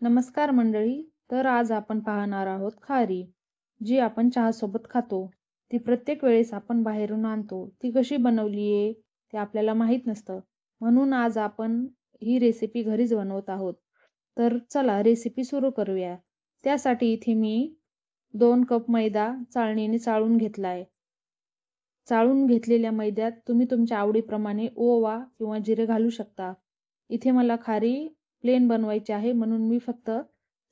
नमस्कार मंडळी. तर आज आपण पाहणार आहोत खारी, जी आपण चहासोबत खातो. ती प्रत्येक वेळेस आपण बाहेरून आणतो. ती कशी बनवली आहे ते आपल्याला माहीत नसतं. म्हणून आज आपण ही रेसिपी घरीच बनवत आहोत. तर चला रेसिपी सुरू करूया. त्यासाठी इथे मी 2 कप मैदा चाळणीने चाळून घेतलाय. चाळून घेतलेल्या मैद्यात तुम्ही तुमच्या आवडीप्रमाणे ओवा किंवा जिरे घालू शकता. इथे मला खारी प्लेन बनवायची आहे म्हणून मी फक्त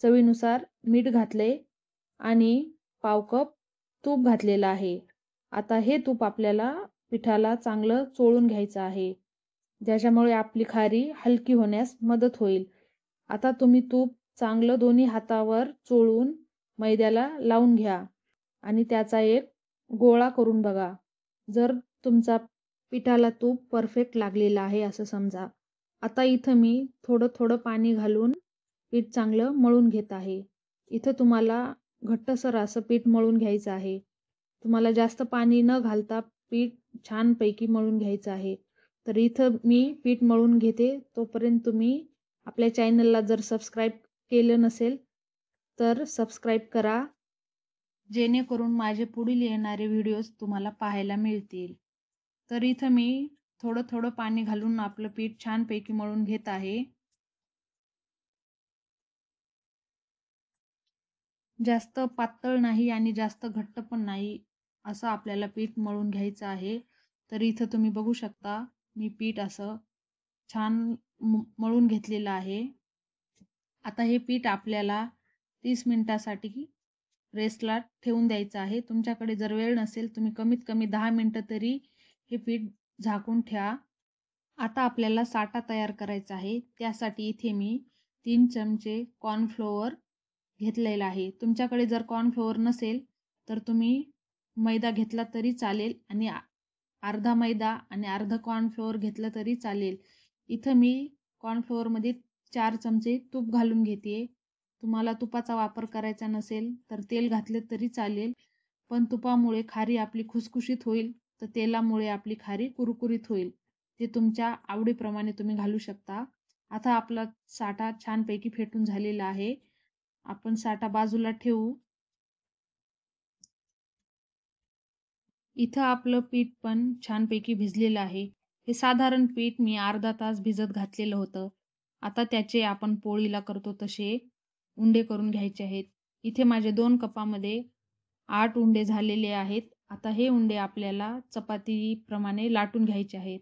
चवीनुसार मीठ घातले आणि पाव कप तूप घातलेलं आहे. आता हे तूप आपल्याला पिठाला चांगलं चोळून घ्यायचं आहे. ज्याच्यामुळे आपली खारी हलकी होण्यास मदत होईल. आता तुम्ही तूप चांगलं दोन्ही हातावर चोळून मैद्याला लावून घ्या आणि त्याचा एक गोळा करून बघा. जर तुमचा पिठाला तूप परफेक्ट लागलेलं आहे असं समजा. आता इथं मी थोडं थोडं पाणी घालून पीठ चांगलं मळून घेत आहे. इथं तुम्हाला घट्टसर असं पीठ मळून घ्यायचं आहे. तुम्हाला जास्त पाणी न घालता पीठ छानपैकी मळून घ्यायचं आहे. तर इथं मी पीठ मळून घेते. तोपर्यंत तुम्ही आपल्या चॅनलला जर सबस्क्राईब केलं नसेल तर सबस्क्राईब करा, जेणेकरून माझे पुढील येणारे व्हिडिओज तुम्हाला पाहायला मिळतील. तर इथं मी थोडं थोडं पाणी घालून आपलं पीठ छानपैकी मळून घेत आहे. जास्त पातळ नाही आणि जास्त घट्ट पण नाही, असं आपल्याला पीठ मळून घ्यायचं आहे. तर इथं तुम्ही बघू शकता मी पीठ असं छान मळून घेतलेलं आहे. आता हे पीठ आपल्याला 30 मिनिटासाठी रेस्टला ठेवून द्यायचं आहे. तुमच्याकडे जर वेळ नसेल तुम्ही कमीत कमी 10 मिनिटं तरी हे पीठ झाकून ठेवा. आता आपल्याला साठा तयार करायचा आहे. त्यासाठी इथे मी 3 चमचे कॉर्नफ्लोअर घेतलेला आहे. तुमच्याकडे जर कॉर्नफ्लोअर नसेल तर तुम्ही मैदा घेतला तरी चालेल आणि अर्धा मैदा आणि अर्धा कॉर्नफ्लोअर घेतलं तरी चालेल. इथं मी कॉर्नफ्लोअरमध्ये 4 चमचे तूप घालून घेते. तुम्हाला तुपाचा वापर करायचा नसेल तर तेल घातले तरी चालेल. पण तुपामुळे खारी आपली खुसखुशीत होईल, तर तेलामुळे आपली खारी कुरकुरीत होईल. ते तुमच्या आवडीप्रमाणे तुम्ही घालू शकता. आता आपला साठा छानपैकी फेटून झालेला आहे. आपण साठा बाजूला ठेवू. इथं आपलं पीठ पण छानपैकी भिजलेलं आहे. हे साधारण पीठ मी अर्धा तास भिजत घातलेलं होतं. आता त्याचे आपण पोळीला करतो तसे उंडे करून घ्यायचे आहेत. इथे माझे 2 कपामध्ये 8 उंडे झालेले आहेत. आता हे उंडे आपल्याला चपातीप्रमाणे लाटून घ्यायचे आहेत.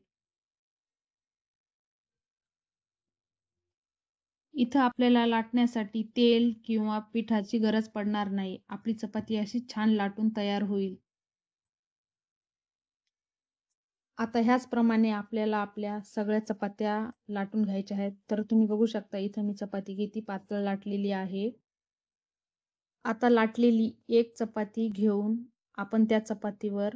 इथं आपल्याला लाटण्यासाठी तेल किंवा पिठाची गरज पडणार नाही. आपली चपाती अशी छान लाटून तयार होईल. आता ह्याचप्रमाणे आपल्याला आपल्या सगळ्या चपात्या लाटून घ्यायच्या आहेत. तर तुम्ही बघू शकता इथं मी चपाती किती पातळ लाटलेली आहे. आता लाटलेली एक चपाती घेऊन आपण त्या चपातीवर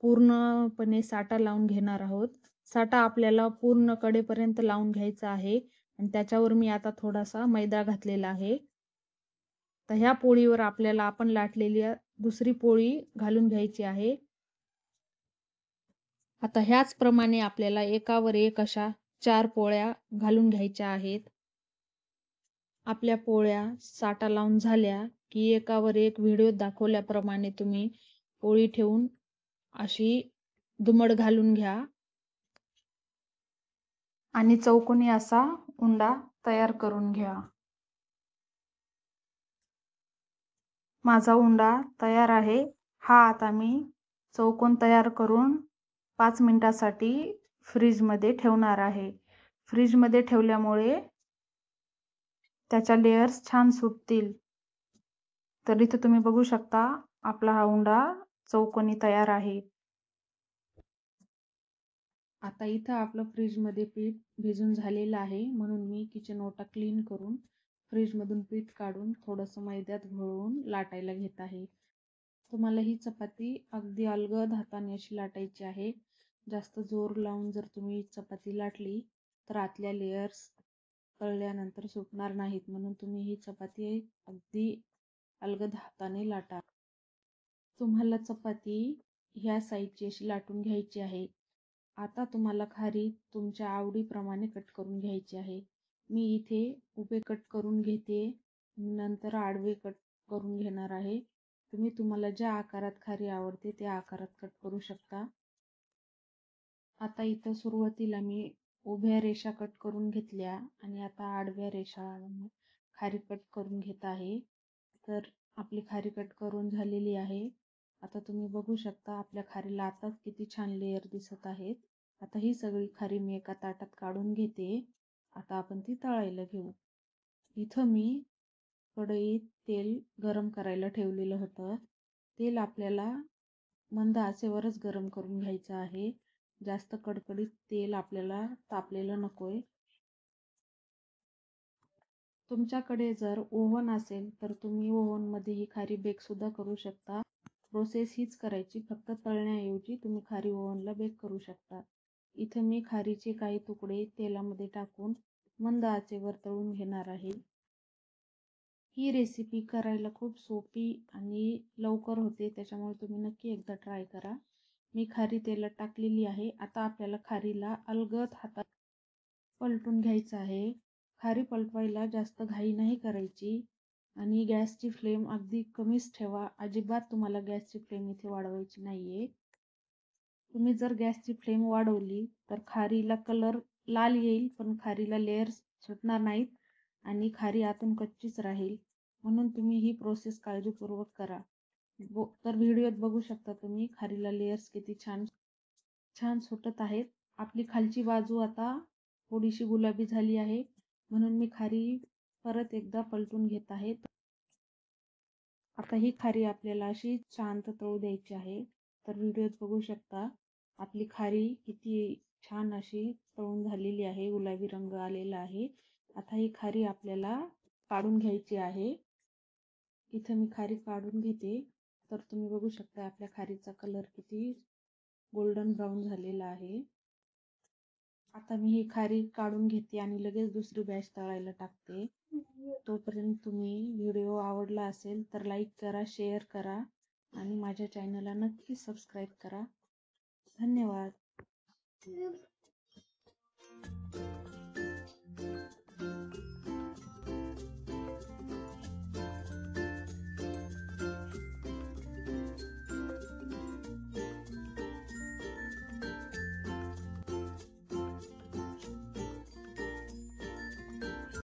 पूर्णपणे साठा लावून घेणार आहोत. साठा आपल्याला पूर्ण कडेपर्यंत लावून घ्यायचा आहे आणि त्याच्यावर मी आता थोडासा मैदा घातलेला आहे. तर ह्या पोळीवर आपल्याला आपण लाटलेली दुसरी पोळी घालून घ्यायची आहे. आता ह्याचप्रमाणे आपल्याला एकावर एक अशा 4 पोळ्या घालून घ्यायच्या आहेत. आपल्या पोळ्या साठा लावून झाल्या की एकावर एक व्हिडिओत दाखवल्याप्रमाणे तुम्ही पोळी ठेवून अशी दुमड घालून घ्या आणि चौकोनी असा उंडा तयार करून घ्या. माझा उंडा तयार आहे. हा आता मी चौकोन तयार करून 5 मिनिटासाठी फ्रीजमध्ये ठेवणार आहे. फ्रीजमध्ये ठेवल्यामुळे त्याच्या लेयर्स छान सुटतील. तर इथे तुम्ही बघू शकता आपला हा उंडा चौकोनी तयार आहे. आता इथं आपलं फ्रीजमध्ये पीठ भिजून झालेलं आहे. म्हणून मी किचन ओटा क्लीन करून फ्रीजमधून पीठ काढून थोडंसं मैद्यात घोळवून लाटायला घेत आहे. तुम्हाला ही चपाती अगदी अलगद हाताने अशी लाटायची आहे. जास्त जोर लावून जर तुम्ही चपाती लाटली तर आतल्या लेयर्स तळल्यानंतर सुटणार नाहीत. म्हणून तुम्ही ही चपाती अगदी अलगद हाताने लाटा. तुम्हाला चपाती ह्या साईजची अशी लाटून घ्यायची आहे. आता तुम्हाला खारी तुमच्या आवडीप्रमाणे कट करून घ्यायची आहे. मी इथे उभे कट करून घेते, नंतर आडवे कट करून घेणार आहे. तुम्हाला ज्या आकारात खारी आवडते त्या आकारात कट करू शकता. आता इथं सुरुवातीला मी उभ्या रेषा कट करून घेतल्या आणि आता आडव्या रेषा खारी कट करून घेत आहे. तर आपली खारी कट करून झालेली आहे. आता तुम्ही बघू शकता आपल्या खारीला आताच किती छान लेयर दिसत आहेत. आता ही सगळी खारी मी एका ताटात काढून घेते. आता आपण ती तळायला घेऊ. इथं मी कढईत तेल गरम करायला ठेवलेलं होतं. तेल आपल्याला मंद आचेवरच गरम करून घ्यायचं आहे. जास्त कडकडीत तेल आपल्याला तापलेलं नकोय. तुमच्याकडे जर ओव्हन असेल तर तुम्ही ओव्हनमध्ये ही खारी बेक सुद्धा करू शकता. प्रोसेस हीच करायची, फक्त तळण्याऐवजी तुम्ही खारी ओव्हनला बेक करू शकता. इथे मी खारीचे काही तुकडे तेलामध्ये टाकून मंद आचेवर तळून घेणार आहे. ही रेसिपी करायला खूप सोपी आणि लवकर होते, त्याच्यामुळे तुम्ही नक्की एकदा ट्राय करा. मी खारी तेलात टाकलेली आहे. आता आपल्याला खारीला अलगद हातात पलटून घ्यायचं आहे. खारी पलटवायला जास्त घाई नाही करायची आणि गॅसची फ्लेम अगदी कमीच ठेवा. अजिबात तुम्हाला गॅसची फ्लेम इथे वाढवायची नाहीये. तुम्ही जर गॅसची फ्लेम वाढवली तर खारीला कलर लाल येईल, पण खारीला लेयर्स सुटणार नाहीत आणि खारी आतून कच्चीच राहील. म्हणून तुम्ही ही प्रोसेस काळजीपूर्वक करा. तर व्हिडिओत बघू शकता तुम्ही खारीला लेयर्स किती छान छान सुटत आहेत. आपली खालची बाजू आता थोडीशी गुलाबी झाली आहे, म्हणून मी खारी परत एकदा पलटून घेत आहे. आता ही खारी आपल्याला अशी शांत तळू द्यायची आहे. तर व्हिडिओत बघू शकता आपली खारी किती छान अशी तळून झालेली आहे, गुलाबी रंग आलेला आहे. आता ही खारी आपल्याला काढून घ्यायची आहे. इथं मी खारी काढून घेते. तर तुम्ही बघू शकता आपल्या खारीचा कलर किती गोल्डन ब्राऊन झालेला आहे. आता मी ही खारी काढून घेते आणि लगेच दुसरी बॅच तळायला टाकते. तोपर्यंत तुम्ही व्हिडिओ आवडला असेल तर लाईक करा, शेअर करा आणि माझ्या चॅनलला नक्की सबस्क्राईब करा. धन्यवाद.